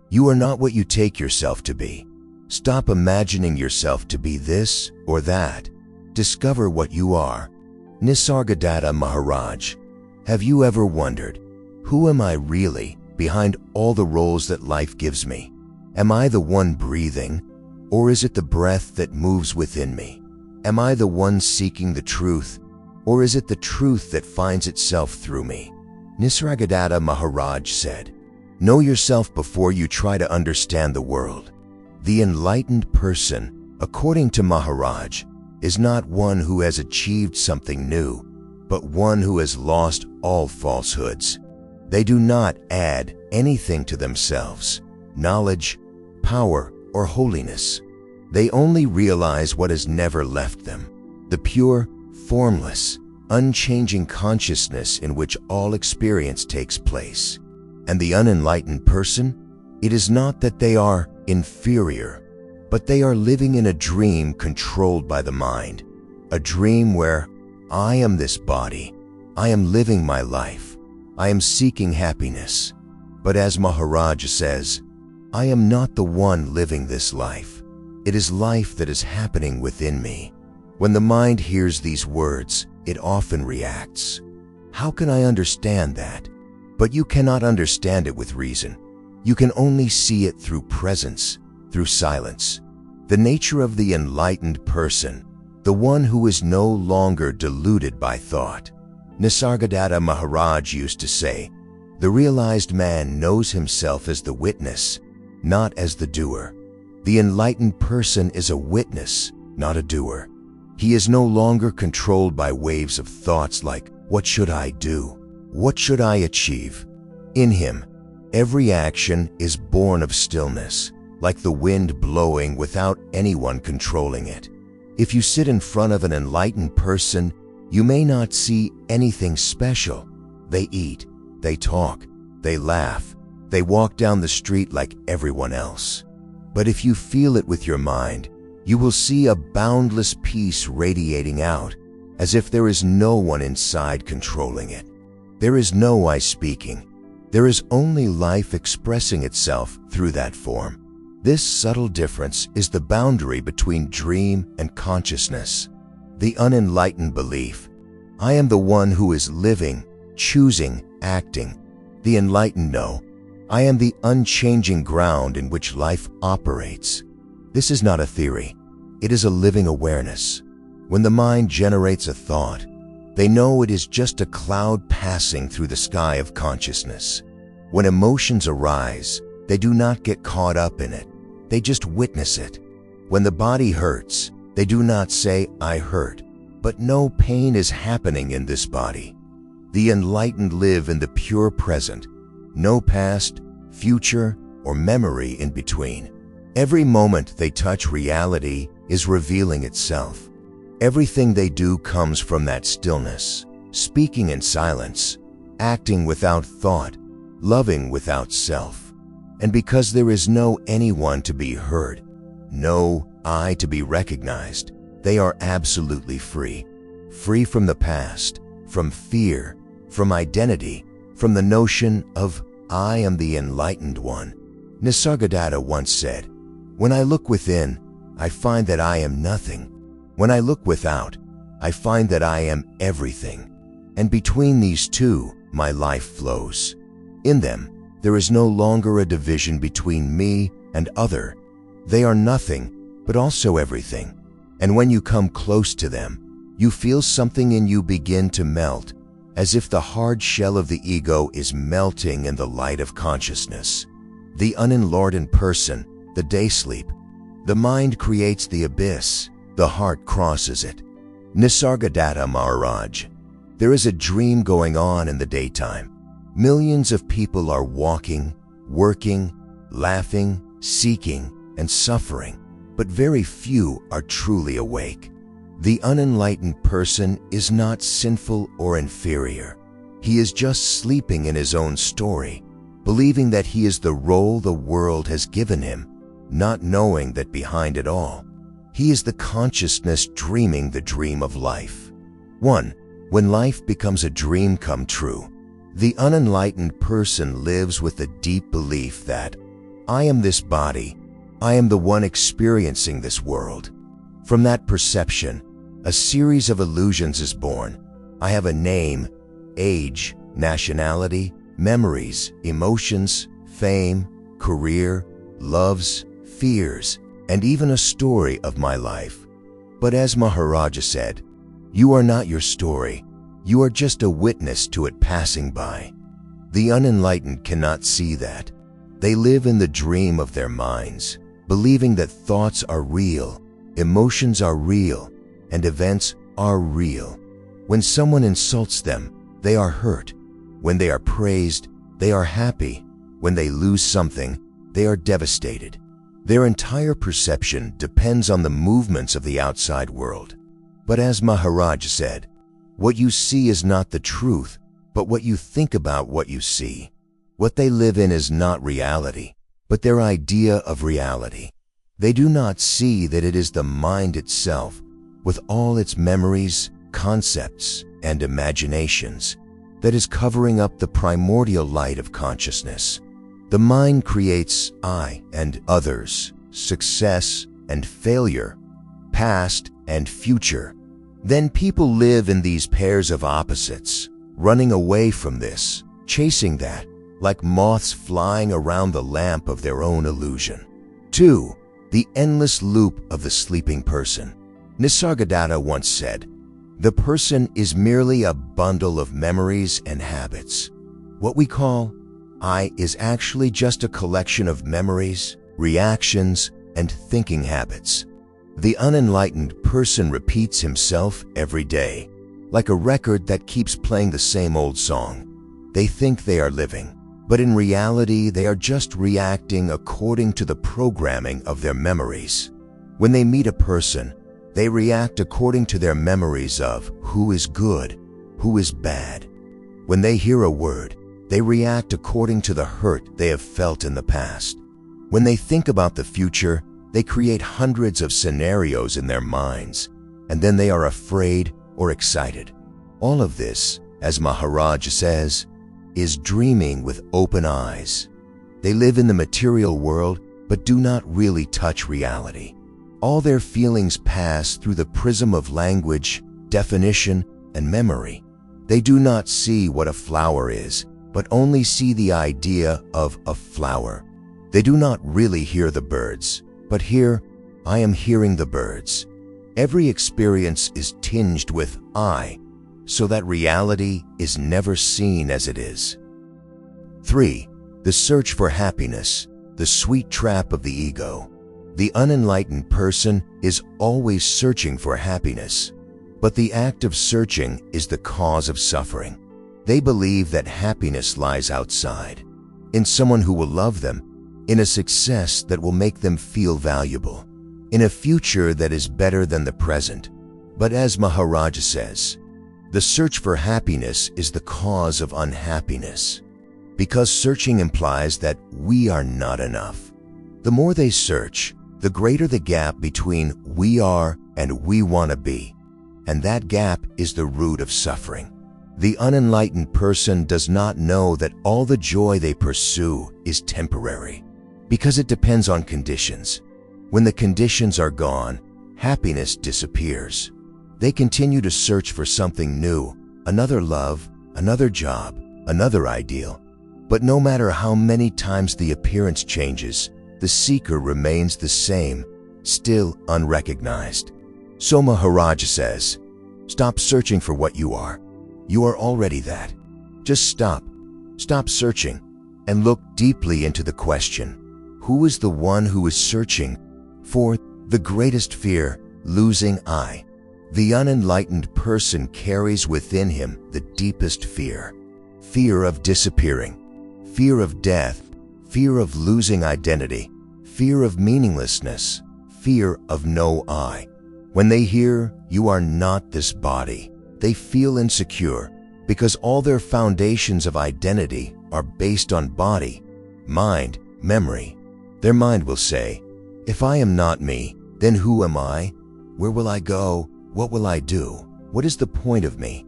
You are not what you take yourself to be. Stop imagining yourself to be this or that. Discover what you are. Nisargadatta Maharaj, have you ever wondered, who am I really behind all the roles that life gives me? Am I the one breathing, or is it the breath that moves within me? Am I the one seeking the truth, or is it the truth that finds itself through me? Nisargadatta Maharaj said, "Know yourself before you try to understand the world." The enlightened person, according to Maharaj, is not one who has achieved something new, but one who has lost all falsehoods. They do not add anything to themselves, knowledge, power, or holiness. They only realize what has never left them, the pure, formless, unchanging consciousness in which all experience takes place. And the unenlightened person, it is not that they are inferior, but they are living in a dream controlled by the mind, a dream where I am this body, I am living my life, I am seeking happiness. But as Maharaj says, I am not the one living this life. It is life that is happening within me. When the mind hears these words, it often reacts. How can I understand that? But you cannot understand it with reason. You can only see it through presence, through silence. The nature of the enlightened person, the one who is no longer deluded by thought. Nisargadatta Maharaj used to say, "The realized man knows himself as the witness, not as the doer." The enlightened person is a witness, not a doer. He is no longer controlled by waves of thoughts like, "What should I do? What should I achieve?" In him, every action is born of stillness, like the wind blowing without anyone controlling it. If you sit in front of an enlightened person, you may not see anything special. They eat, they talk, they laugh, they walk down the street like everyone else. But if you feel it with your mind, you will see a boundless peace radiating out, as if there is no one inside controlling it. There is no I speaking. There is only life expressing itself through that form. This subtle difference is the boundary between dream and consciousness. The unenlightened belief, I am the one who is living, choosing, acting. The enlightened know, I am the unchanging ground in which life operates. This is not a theory. It is a living awareness. When the mind generates a thought, they know it is just a cloud passing through the sky of consciousness. When emotions arise, they do not get caught up in it. They just witness it. When the body hurts, they do not say, I hurt, but no pain is happening in this body. The enlightened live in the pure present, no past, future, or memory in between. Every moment they touch reality is revealing itself. Everything they do comes from that stillness, speaking in silence, acting without thought, loving without self. And because there is no anyone to be heard, no I to be recognized, they are absolutely free. Free from the past, from fear, from identity, from the notion of I am the enlightened one. Nisargadatta once said, when I look within, I find that I am nothing. When I look without, I find that I am everything. And between these two, my life flows. In them, there is no longer a division between me and other. They are nothing, but also everything. And when you come close to them, you feel something in you begin to melt, as if the hard shell of the ego is melting in the light of consciousness. The unenlightened person, the day sleep. The mind creates the abyss, the heart crosses it. Nisargadatta Maharaj, there is a dream going on in the daytime. Millions of people are walking, working, laughing, seeking, and suffering, but very few are truly awake. The unenlightened person is not sinful or inferior. He is just sleeping in his own story, believing that he is the role the world has given him, not knowing that behind it all, he is the consciousness dreaming the dream of life. 1. When life becomes a dream come true, the unenlightened person lives with the deep belief that I am this body. I am the one experiencing this world. From that perception, a series of illusions is born. I have a name, age, nationality, memories, emotions, fame, career, loves, fears, and even a story of my life. But as Maharaja said, you are not your story. You are just a witness to it passing by. The unenlightened cannot see that. They live in the dream of their minds, believing that thoughts are real, emotions are real, and events are real. When someone insults them, they are hurt. When they are praised, they are happy. When they lose something, they are devastated. Their entire perception depends on the movements of the outside world. But as Maharaj said, what you see is not the truth, but what you think about what you see. What they live in is not reality, but their idea of reality. They do not see that it is the mind itself, with all its memories, concepts, and imaginations, that is covering up the primordial light of consciousness. The mind creates I and others, success and failure, past and future. Then people live in these pairs of opposites, running away from this, chasing that, like moths flying around the lamp of their own illusion. 2. The endless loop of the sleeping person. Nisargadatta once said, "The person is merely a bundle of memories and habits." What we call I is actually just a collection of memories, reactions, and thinking habits. The unenlightened person repeats himself every day, like a record that keeps playing the same old song. They think they are living, but in reality they are just reacting according to the programming of their memories. When they meet a person, they react according to their memories of who is good, who is bad. When they hear a word, they react according to the hurt they have felt in the past. When they think about the future, they create hundreds of scenarios in their minds, and then they are afraid or excited. All of this, as Maharaj says, is dreaming with open eyes. They live in the material world, but do not really touch reality. All their feelings pass through the prism of language, definition, and memory. They do not see what a flower is, but only see the idea of a flower. They do not really hear the birds, but here, I am hearing the birds. Every experience is tinged with I, so that reality is never seen as it is. 3. The search for happiness, the sweet trap of the ego. The unenlightened person is always searching for happiness, but the act of searching is the cause of suffering. They believe that happiness lies outside, in someone who will love them, in a success that will make them feel valuable, in a future that is better than the present. But as Maharaj says, the search for happiness is the cause of unhappiness, because searching implies that we are not enough. The more they search, the greater the gap between we are and we want to be, and that gap is the root of suffering. The unenlightened person does not know that all the joy they pursue is temporary, because it depends on conditions. When the conditions are gone, happiness disappears. They continue to search for something new, another love, another job, another ideal. But no matter how many times the appearance changes, the seeker remains the same, still unrecognized. So Maharaj says, stop searching for what you are. You are already that. Just stop. Stop searching and look deeply into the question, who is the one who is searching for the greatest fear, losing I? The unenlightened person carries within him the deepest fear. Fear of disappearing, fear of death, fear of losing identity, fear of meaninglessness, fear of no I. When they hear, you are not this body, they feel insecure because all their foundations of identity are based on body, mind, memory. Their mind will say, if I am not me, then who am I? Where will I go? What will I do? What is the point of me?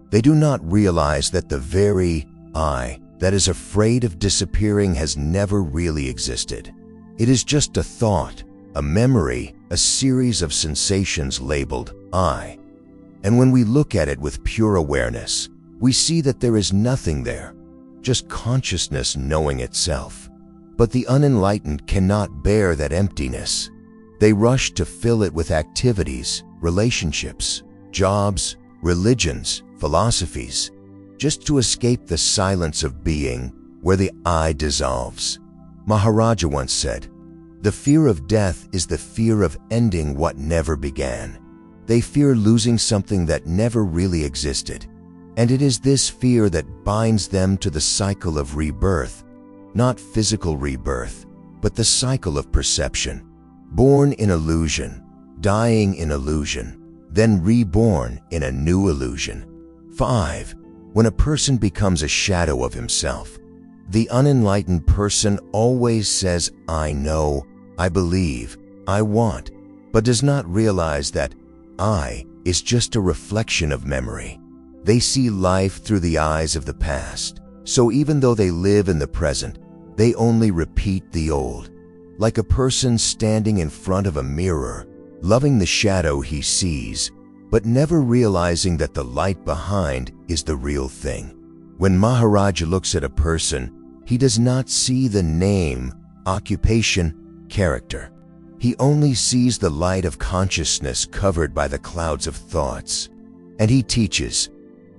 They do not realize that the very I that is afraid of disappearing has never really existed. It is just a thought, a memory, a series of sensations labeled I. And when we look at it with pure awareness, we see that there is nothing there, just consciousness knowing itself. But the unenlightened cannot bear that emptiness. They rush to fill it with activities, relationships, jobs, religions, philosophies, just to escape the silence of being where the I dissolves. Maharaja once said, "The fear of death is the fear of ending what never began." They fear losing something that never really existed. And it is this fear that binds them to the cycle of rebirth, not physical rebirth, but the cycle of perception. Born in illusion, dying in illusion, then reborn in a new illusion. 5. When a person becomes a shadow of himself, the unenlightened person always says, "I know, I believe, I want," but does not realize that I is just a reflection of memory. They see life through the eyes of the past, so even though they live in the present, they only repeat the old. Like a person standing in front of a mirror, loving the shadow he sees, but never realizing that the light behind is the real thing. When Maharaj looks at a person, he does not see the name, occupation, character. He only sees the light of consciousness covered by the clouds of thoughts. And he teaches,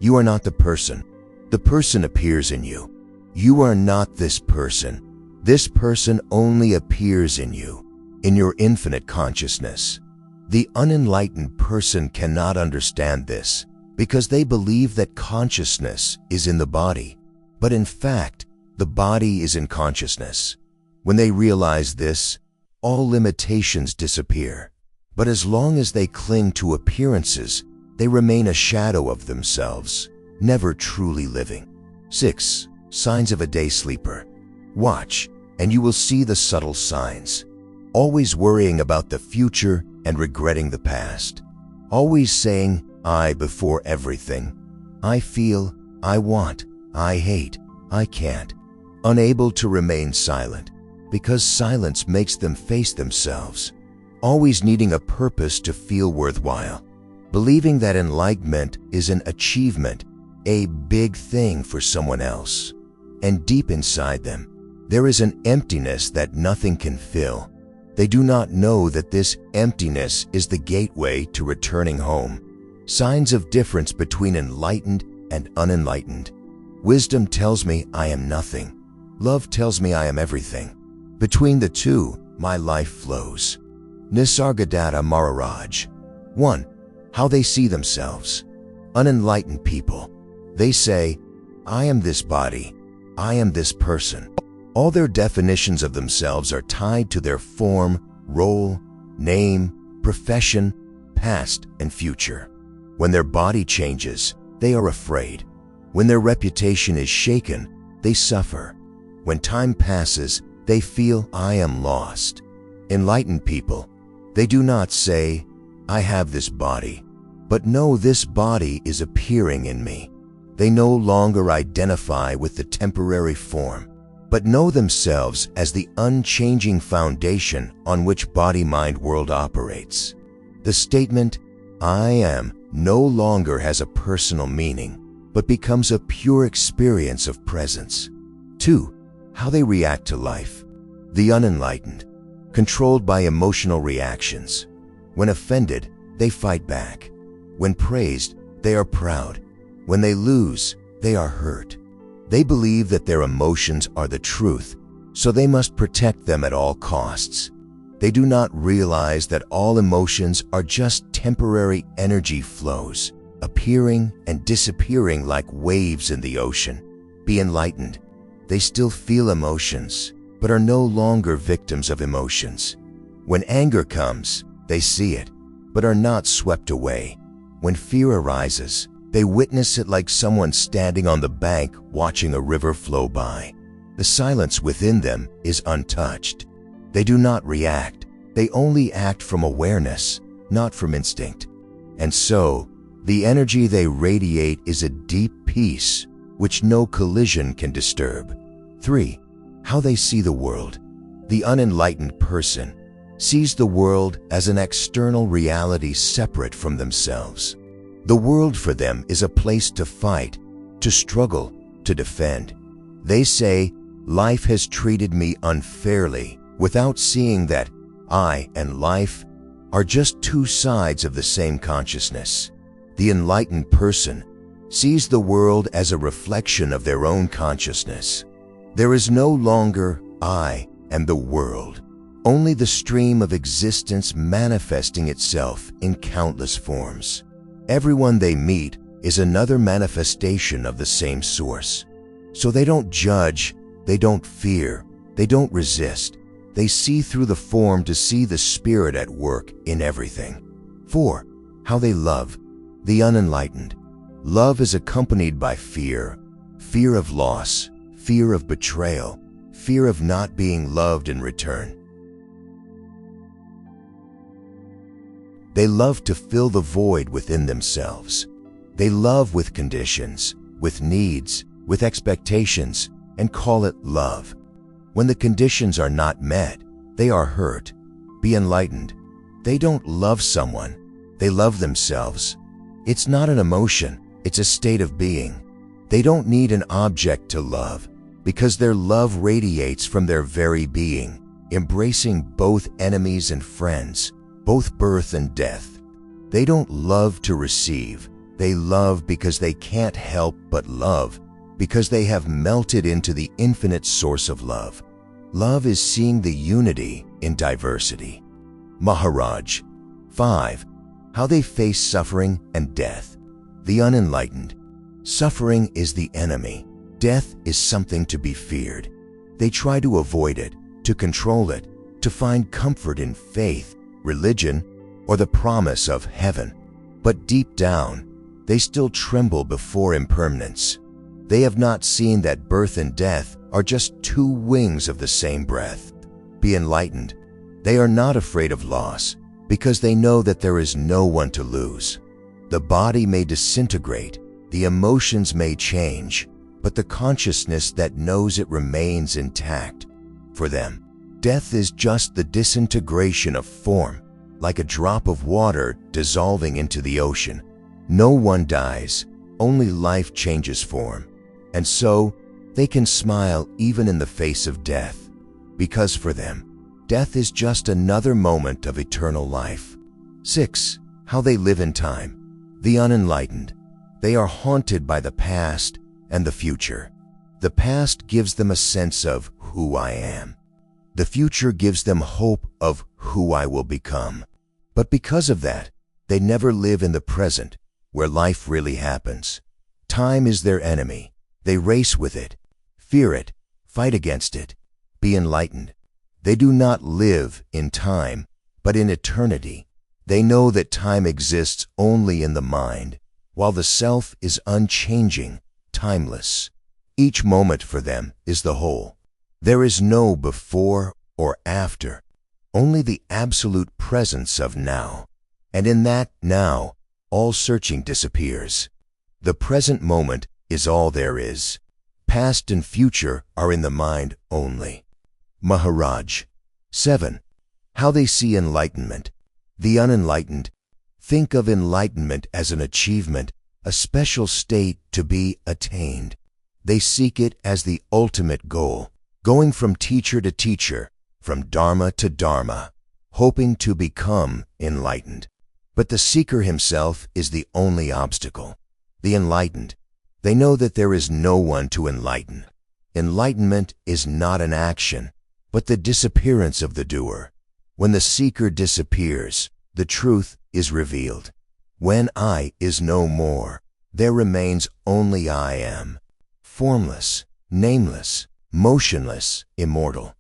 you are not the person. The person appears in you. You are not this person. This person only appears in you, in your infinite consciousness. The unenlightened person cannot understand this because they believe that consciousness is in the body, but in fact, the body is in consciousness. When they realize this, all limitations disappear. But as long as they cling to appearances, they remain a shadow of themselves, never truly living. 6. Signs of a day sleeper. Watch, and you will see the subtle signs. Always worrying about the future and regretting the past. Always saying, I before everything. I feel, I want, I hate, I can't. Unable to remain silent, because silence makes them face themselves. Always needing a purpose to feel worthwhile. Believing that enlightenment is an achievement, a big thing for someone else. And deep inside them, there is an emptiness that nothing can fill. They do not know that this emptiness is the gateway to returning home. Signs of difference between enlightened and unenlightened. Wisdom tells me I am nothing. Love tells me I am everything. Between the two, my life flows. Nisargadatta Maharaj. 1. How they see themselves. Unenlightened people. They say, I am this body. I am this person. All their definitions of themselves are tied to their form, role, name, profession, past, and future. When their body changes, they are afraid. When their reputation is shaken, they suffer. When time passes, they feel, I am lost. Enlightened people, they do not say, I have this body, but know this body is appearing in me. They no longer identify with the temporary form, but know themselves as the unchanging foundation on which body-mind world operates. The statement, I am, no longer has a personal meaning, but becomes a pure experience of presence. 2. How they react to life. The unenlightened, controlled by emotional reactions. When offended, they fight back. When praised, they are proud. When they lose, they are hurt. They believe that their emotions are the truth, so they must protect them at all costs. They do not realize that all emotions are just temporary energy flows, appearing and disappearing like waves in the ocean. Be enlightened. They still feel emotions, but are no longer victims of emotions. When anger comes, they see it, but are not swept away. When fear arises, they witness it like someone standing on the bank watching a river flow by. The silence within them is untouched. They do not react. They only act from awareness, not from instinct. And so, the energy they radiate is a deep peace, which no collision can disturb. 3. How they see the world. The unenlightened person sees the world as an external reality separate from themselves. The world for them is a place to fight, to struggle, to defend. They say, life has treated me unfairly, without seeing that I and life are just two sides of the same consciousness. The enlightened person sees the world as a reflection of their own consciousness. There is no longer I and the world, only the stream of existence manifesting itself in countless forms. Everyone they meet is another manifestation of the same source. So they don't judge, they don't fear, they don't resist. They see through the form to see the spirit at work in everything. 4. How they love. The unenlightened. Love is accompanied by fear, fear of loss, fear of betrayal, fear of not being loved in return. They love to fill the void within themselves. They love with conditions, with needs, with expectations, and call it love. When the conditions are not met, they are hurt. Be enlightened. They don't love someone, they love themselves. It's not an emotion, it's a state of being. They don't need an object to love, because their love radiates from their very being, embracing both enemies and friends, both birth and death. They don't love to receive, they love because they can't help but love, because they have melted into the infinite source of love. Love is seeing the unity in diversity. Maharaj. 5. How they face suffering and death. The unenlightened. Suffering is the enemy. Death is something to be feared. They try to avoid it, to control it, to find comfort in faith, religion, or the promise of heaven. But deep down, they still tremble before impermanence. They have not seen that birth and death are just two wings of the same breath. Be enlightened. They are not afraid of loss, because they know that there is no one to lose. The body may disintegrate, the emotions may change, but the consciousness that knows it remains intact. For them, death is just the disintegration of form, like a drop of water dissolving into the ocean. No one dies, only life changes form. And so, they can smile even in the face of death, because for them, death is just another moment of eternal life. 6. How they live in time. The unenlightened. They are haunted by the past and the future. The past gives them a sense of who I am. The future gives them hope of who I will become. But because of that, they never live in the present, where life really happens. Time is their enemy. They race with it, fear it, fight against it. Be enlightened. They do not live in time, but in eternity. They know that time exists only in the mind, while the self is unchanging, timeless. Each moment for them is the whole. There is no before or after, only the absolute presence of now. And in that now, all searching disappears. The present moment is all there is. Past and future are in the mind only. Maharaj. 7. How they see enlightenment. The unenlightened. Think of enlightenment as an achievement, a special state to be attained. They seek it as the ultimate goal, going from teacher to teacher, from dharma to dharma, hoping to become enlightened. But the seeker himself is the only obstacle. The enlightened. They know that there is no one to enlighten. Enlightenment is not an action, but the disappearance of the doer. When the seeker disappears, the truth is revealed. When I is no more, there remains only I am. Formless, nameless, motionless, immortal.